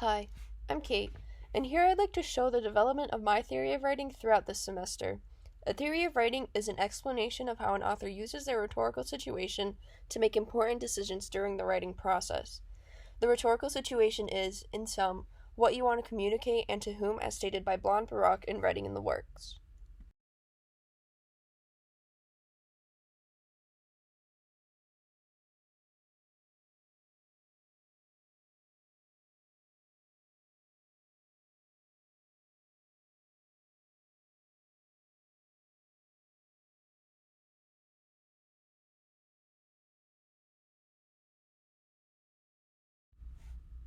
Hi, I'm Kate, and here I'd like to show the development of my theory of writing throughout this semester. A theory of writing is an explanation of how an author uses their rhetorical situation to make important decisions during the writing process. The rhetorical situation is, in sum, what you want to communicate and to whom, as stated by Blonde Baroque in Writing in the Works.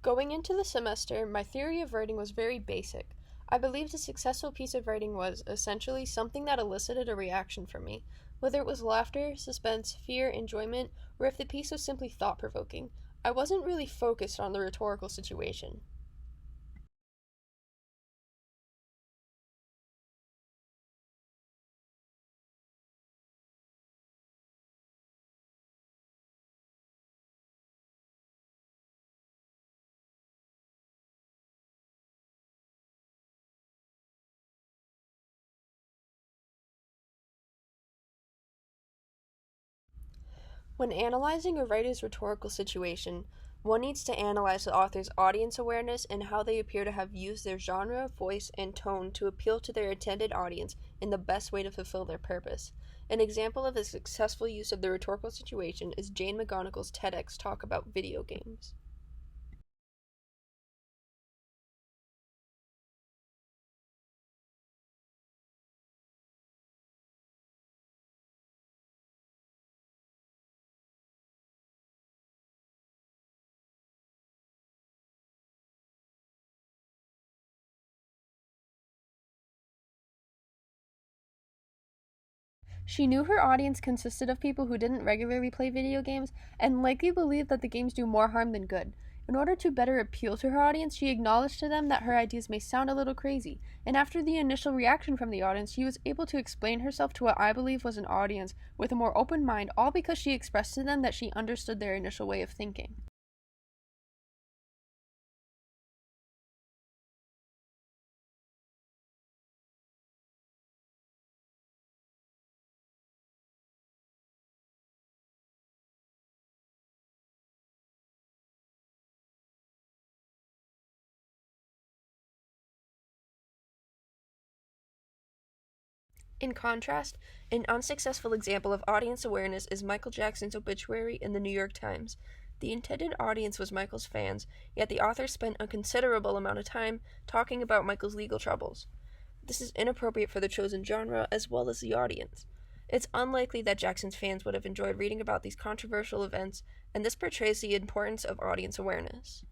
Going into the semester, my theory of writing was very basic. I believed a successful piece of writing was, essentially, something that elicited a reaction from me, whether it was laughter, suspense, fear, enjoyment, or if the piece was simply thought provoking. I wasn't really focused on the rhetorical situation. When analyzing a writer's rhetorical situation, one needs to analyze the author's audience awareness and how they appear to have used their genre, voice, and tone to appeal to their intended audience in the best way to fulfill their purpose. An example of a successful use of the rhetorical situation is Jane McGonigal's TEDx talk about video games. She knew her audience consisted of people who didn't regularly play video games and likely believed that the games do more harm than good. In order to better appeal to her audience, she acknowledged to them that her ideas may sound a little crazy, and after the initial reaction from the audience, she was able to explain herself to what I believe was an audience with a more open mind, all because she expressed to them that she understood their initial way of thinking. In contrast, an unsuccessful example of audience awareness is Michael Jackson's obituary in the New York Times. The intended audience was Michael's fans, yet the author spent a considerable amount of time talking about Michael's legal troubles. This is inappropriate for the chosen genre as well as the audience. It's unlikely that Jackson's fans would have enjoyed reading about these controversial events, and this portrays the importance of audience awareness.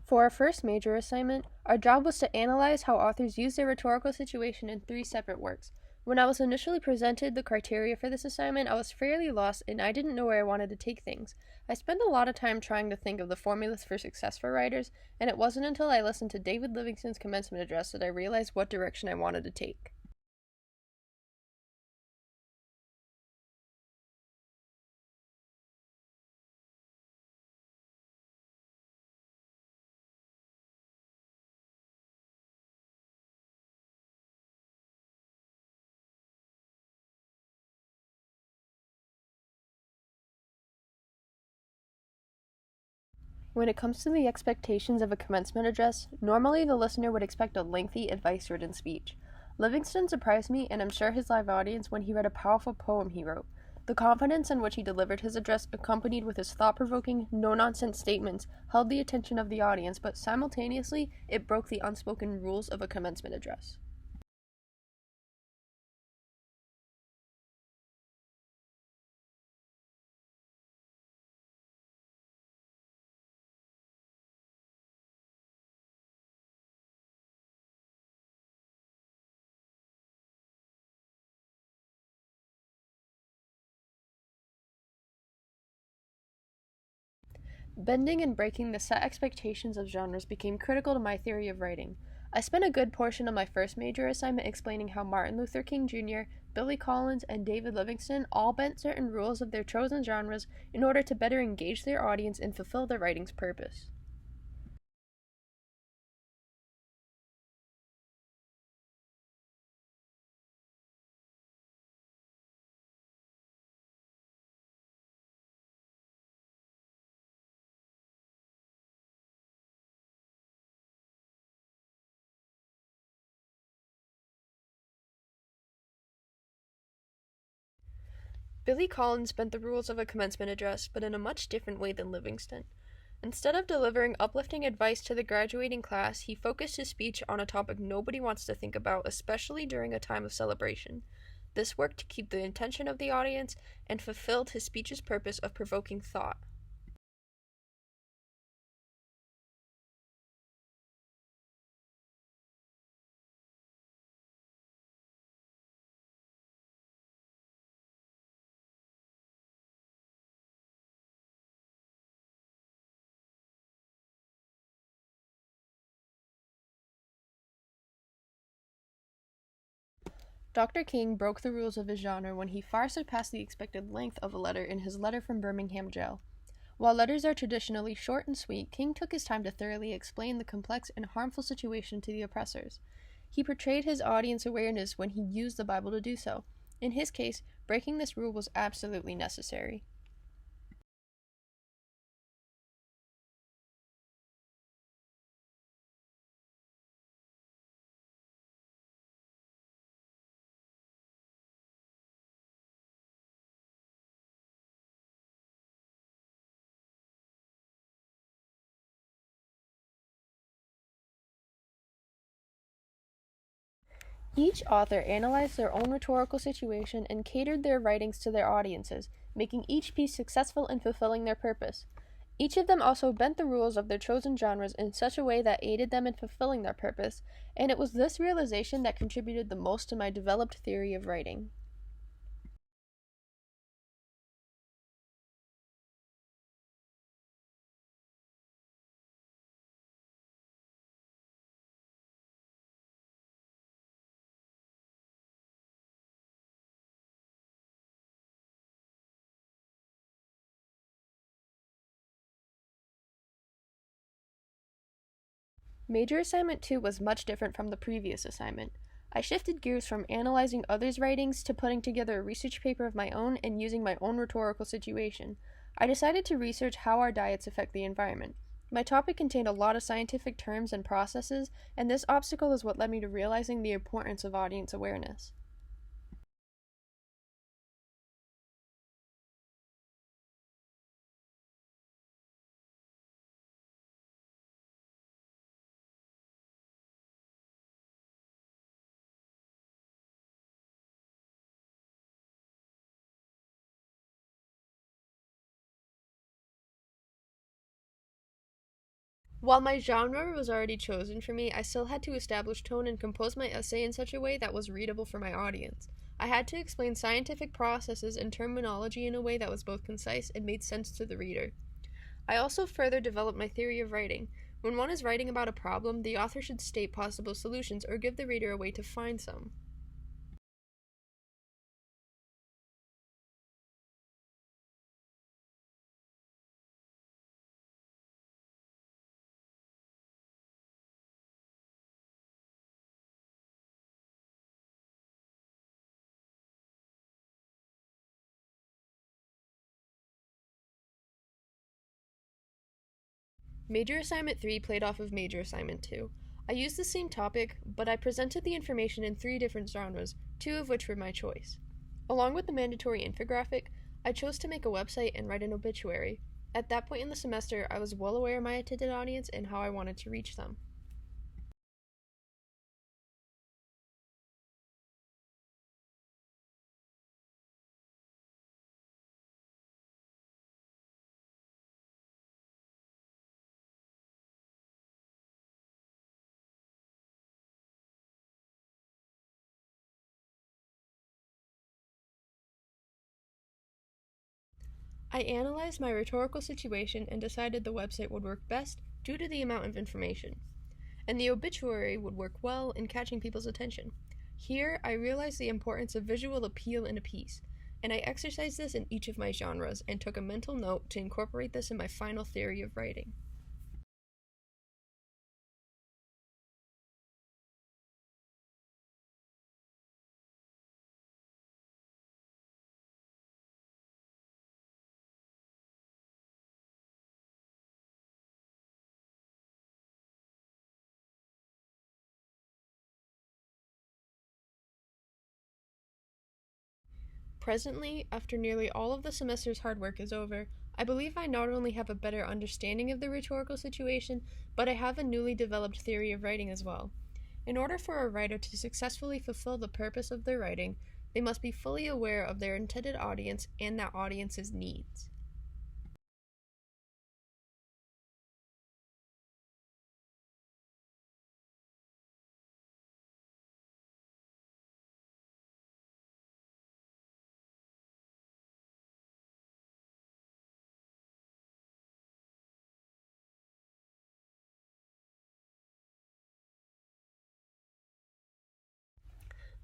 For our first major assignment, our job was to analyze how authors use their rhetorical situation in three separate works. When I was initially presented the criteria for this assignment, I was fairly lost and I didn't know where I wanted to take things. I spent a lot of time trying to think of the formulas for success for writers, and it wasn't until I listened to David Livingston's commencement address that I realized what direction I wanted to take. When it comes to the expectations of a commencement address, normally the listener would expect a lengthy, advice ridden speech. Livingston surprised me, and I'm sure his live audience, when he read a powerful poem he wrote. The confidence in which he delivered his address, accompanied with his thought provoking, no nonsense statements, held the attention of the audience, but simultaneously, it broke the unspoken rules of a commencement address. Bending and breaking the set expectations of genres became critical to my theory of writing. I spent a good portion of my first major assignment explaining how Martin Luther King Jr., Billy Collins, and David Livingston all bent certain rules of their chosen genres in order to better engage their audience and fulfill their writing's purpose. Billy Collins bent the rules of a commencement address, but in a much different way than Livingston. Instead of delivering uplifting advice to the graduating class, he focused his speech on a topic nobody wants to think about, especially during a time of celebration. This worked to keep the attention of the audience and fulfilled his speech's purpose of provoking thought. Dr. King broke the rules of his genre when he far surpassed the expected length of a letter in his letter from Birmingham jail. While letters are traditionally short and sweet, King took his time to thoroughly explain the complex and harmful situation to the oppressors. He portrayed his audience awareness when he used the Bible to do so. In his case, breaking this rule was absolutely necessary. Each author analyzed their own rhetorical situation and catered their writings to their audiences, making each piece successful in fulfilling their purpose. Each of them also bent the rules of their chosen genres in such a way that aided them in fulfilling their purpose, and it was this realization that contributed the most to my developed theory of writing. Major assignment 2 was much different from the previous assignment. I shifted gears from analyzing others' writings to putting together a research paper of my own and using my own rhetorical situation. I decided to research how our diets affect the environment. My topic contained a lot of scientific terms and processes, and this obstacle is what led me to realizing the importance of audience awareness. While my genre was already chosen for me, I still had to establish tone and compose my essay in such a way that was readable for my audience. I had to explain scientific processes and terminology in a way that was both concise and made sense to the reader. I also further developed my theory of writing. When one is writing about a problem, the author should state possible solutions or give the reader a way to find some. Major Assignment 3 played off of Major Assignment 2. I used the same topic, but I presented the information in three different genres, two of which were my choice. Along with the mandatory infographic, I chose to make a website and write an obituary. At that point in the semester, I was well aware of my intended audience and how I wanted to reach them. I analyzed my rhetorical situation and decided the website would work best due to the amount of information, and the obituary would work well in catching people's attention. Here, I realized the importance of visual appeal in a piece, and I exercised this in each of my genres and took a mental note to incorporate this in my final theory of writing. Presently, after nearly all of the semester's hard work is over, I believe I not only have a better understanding of the rhetorical situation, but I have a newly developed theory of writing as well. In order for a writer to successfully fulfill the purpose of their writing, they must be fully aware of their intended audience and that audience's needs.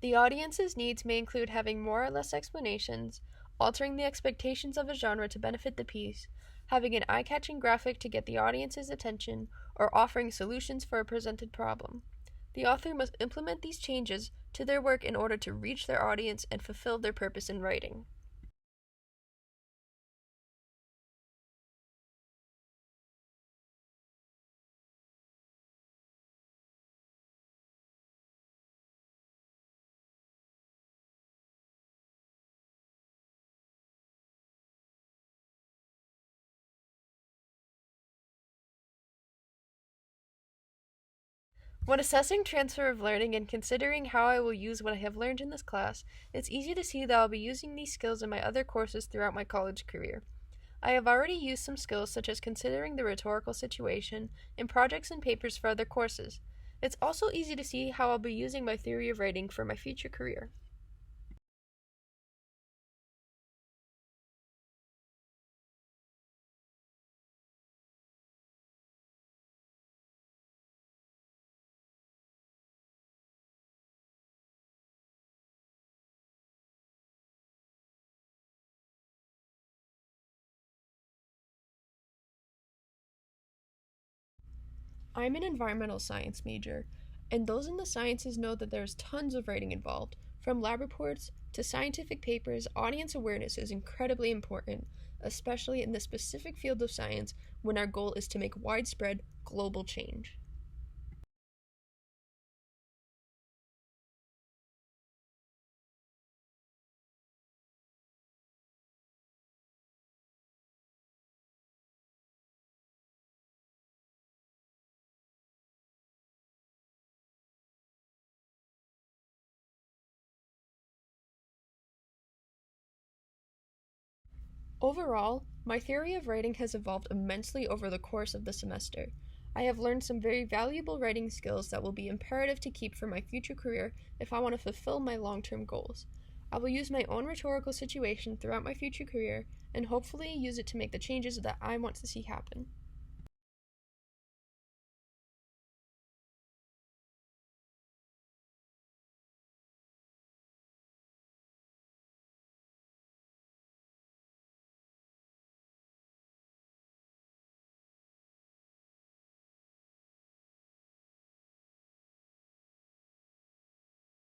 The audience's needs may include having more or less explanations, altering the expectations of a genre to benefit the piece, having an eye catching graphic to get the audience's attention, or offering solutions for a presented problem. The author must implement these changes to their work in order to reach their audience and fulfill their purpose in writing. When assessing transfer of learning and considering how I will use what I have learned in this class, it's easy to see that I'll be using these skills in my other courses throughout my college career. I have already used some skills such as considering the rhetorical situation in projects and papers for other courses. It's also easy to see how I'll be using my theory of writing for my future career. I'm an environmental science major, and those in the sciences know that there's tons of writing involved. From lab reports to scientific papers, audience awareness is incredibly important, especially in the specific field of science when our goal is to make widespread global change. Overall, my theory of writing has evolved immensely over the course of the semester. I have learned some very valuable writing skills that will be imperative to keep for my future career if I want to fulfill my long term goals. I will use my own rhetorical situation throughout my future career and hopefully use it to make the changes that I want to see happen.